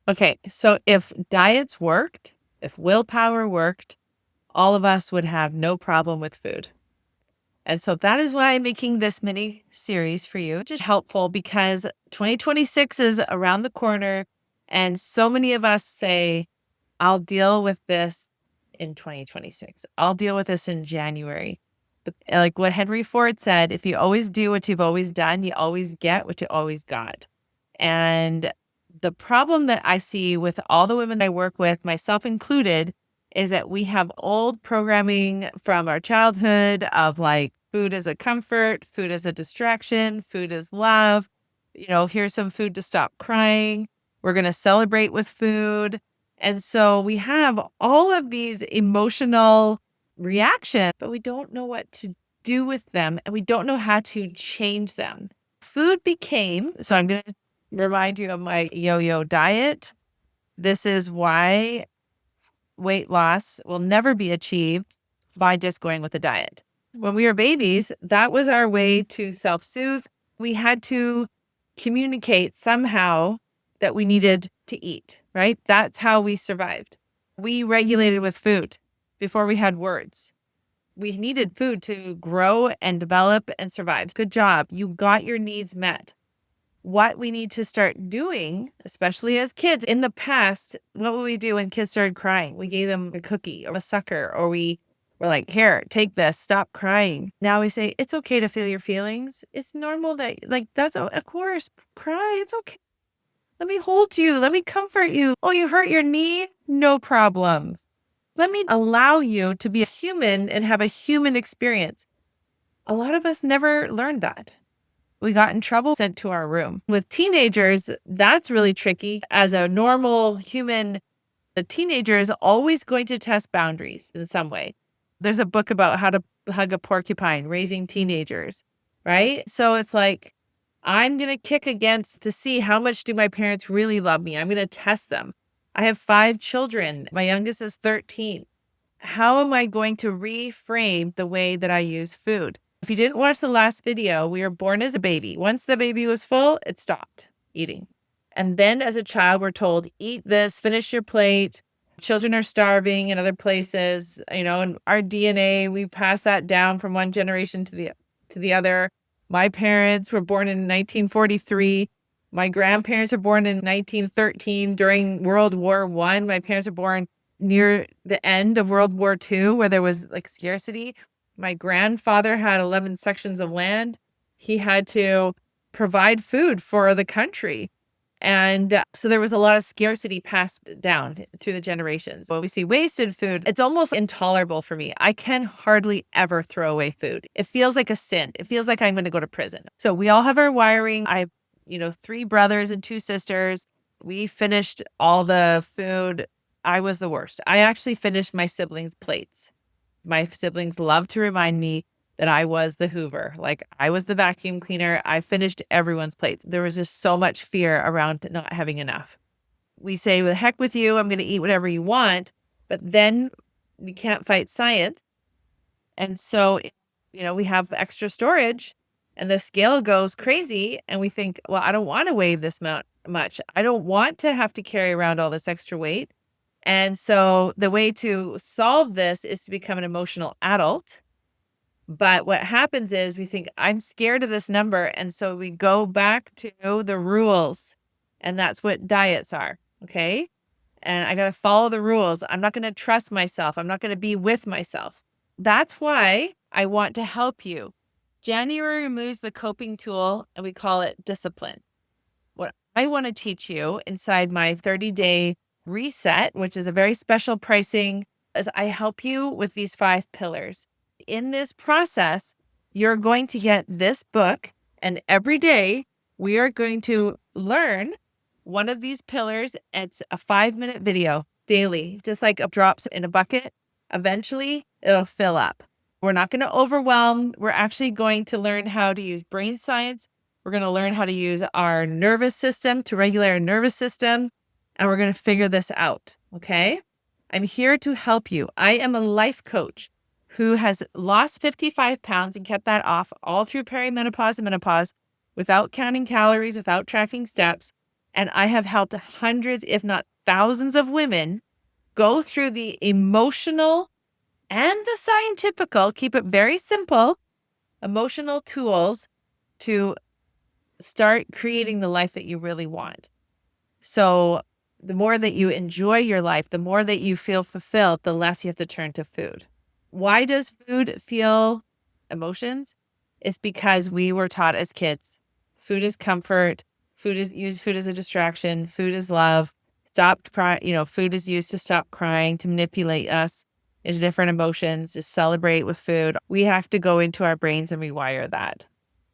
Okay, so if diets worked, if willpower worked, all of us would have no problem with food. And so that is why I'm making this mini series for you, which is helpful because 2026 is around the corner. And so many of us say, I'll deal with this in 2026. I'll deal with this in January. But like what Henry Ford said, if you always do what you've always done, you always get what you always got. And the problem that I see with all the women I work with, myself included, is that we have old programming from our childhood of like food as a comfort, food as a distraction, food as love. Here's some food to stop crying. We're going to celebrate with food. And so we have all of these emotional reactions, but we don't know what to do with them and we don't know how to change them. Food became, so I'm going to remind you of my yo-yo diet. This is why weight loss will never be achieved by just going with a diet. When we were babies, that was our way to self-soothe. We had to communicate somehow that we needed to eat, right? That's how we survived. We regulated with food before we had words. We needed food to grow and develop and survive. Good job. You got your needs met. What we need to start doing, especially as kids, in the past, what would we do when kids started crying? We gave them a cookie or a sucker, or we were like, here, take this, stop crying. Now we say, it's okay to feel your feelings. It's normal that, like, that's, of course, cry. It's okay. Let me hold you. Let me comfort you. Oh, you hurt your knee? No problems. Let me allow you to be a human and have a human experience. A lot of us never learned that. We got in trouble, sent to our room. With teenagers, that's really tricky. As a normal human, a teenager is always going to test boundaries in some way. There's a book about how to hug a porcupine, raising teenagers, right? So it's like, I'm going to kick against to see how much do my parents really love me. I'm going to test them. I have 5 children. My youngest is 13. How am I going to reframe the way that I use food? If you didn't watch the last video, we were born as a baby. Once the baby was full, it stopped eating. And then as a child, we're told, eat this, finish your plate. Children are starving in other places, and our DNA, we pass that down from one generation to the other. My parents were born in 1943. My grandparents were born in 1913 during World War I. My parents were born near the end of World War II, where there was like scarcity. My grandfather had 11 sections of land. He had to provide food for the country. And so there was a lot of scarcity passed down through the generations. When we see wasted food, it's almost intolerable for me. I can hardly ever throw away food. It feels like a sin. It feels like I'm going to go to prison. So we all have our wiring. I have, 3 brothers and 2 sisters. We finished all the food. I was the worst. I actually finished my siblings' plates. My siblings love to remind me that I was the Hoover. Like I was the vacuum cleaner. I finished everyone's plates. There was just so much fear around not having enough. We say, well, heck with you. I'm going to eat whatever you want. But then we can't fight science. And so, we have extra storage and the scale goes crazy. And we think, well, I don't want to weigh this much. I don't want to have to carry around all this extra weight. And so the way to solve this is to become an emotional adult. But what happens is we think, I'm scared of this number. And so we go back to the rules. And that's what diets are. Okay. And I got to follow the rules. I'm not going to trust myself. I'm not going to be with myself. That's why I want to help you. January removes the coping tool and we call it discipline. What I want to teach you inside my 30-day reset, which is a very special pricing, is I help you with these 5 pillars. In this process, you're going to get this book, and every day we are going to learn one of these pillars. It's a 5-minute video daily, just like drops in a bucket. Eventually, it'll fill up. We're not going to overwhelm. We're actually going to learn how to use brain science. We're going to learn how to use our nervous system to regulate our nervous system. And we're going to figure this out. Okay. I'm here to help you. I am a life coach who has lost 55 pounds and kept that off all through perimenopause and menopause without counting calories, without tracking steps. And I have helped hundreds, if not thousands of women go through the emotional and the scientifical, keep it very simple, emotional tools to start creating the life that you really want. So the more that you enjoy your life, the more that you feel fulfilled, the less you have to turn to food. Why does food feel emotions? It's because we were taught as kids, food is comfort, use food as a distraction, food is love, stop crying, food is used to stop crying, to manipulate us into different emotions, to celebrate with food. We have to go into our brains and rewire that.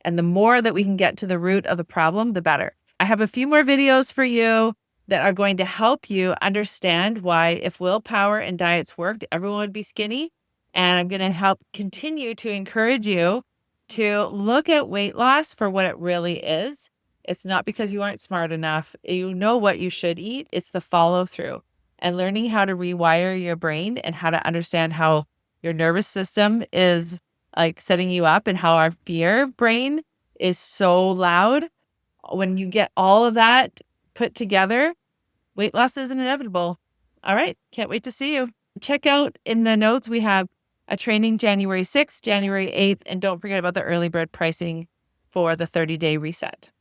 And the more that we can get to the root of the problem, the better. I have a few more videos for you that are going to help you understand why, if willpower and diets worked, everyone would be skinny. And I'm going to help continue to encourage you to look at weight loss for what it really is. It's not because you aren't smart enough. You know what you should eat. It's the follow through and learning how to rewire your brain and how to understand how your nervous system is like setting you up and how our fear brain is so loud. When you get all of that put together, weight loss isn't inevitable. All right. Can't wait to see you. Check out in the notes. We have a training January 6th, January 8th, and don't forget about the early bird pricing for the 30-day reset.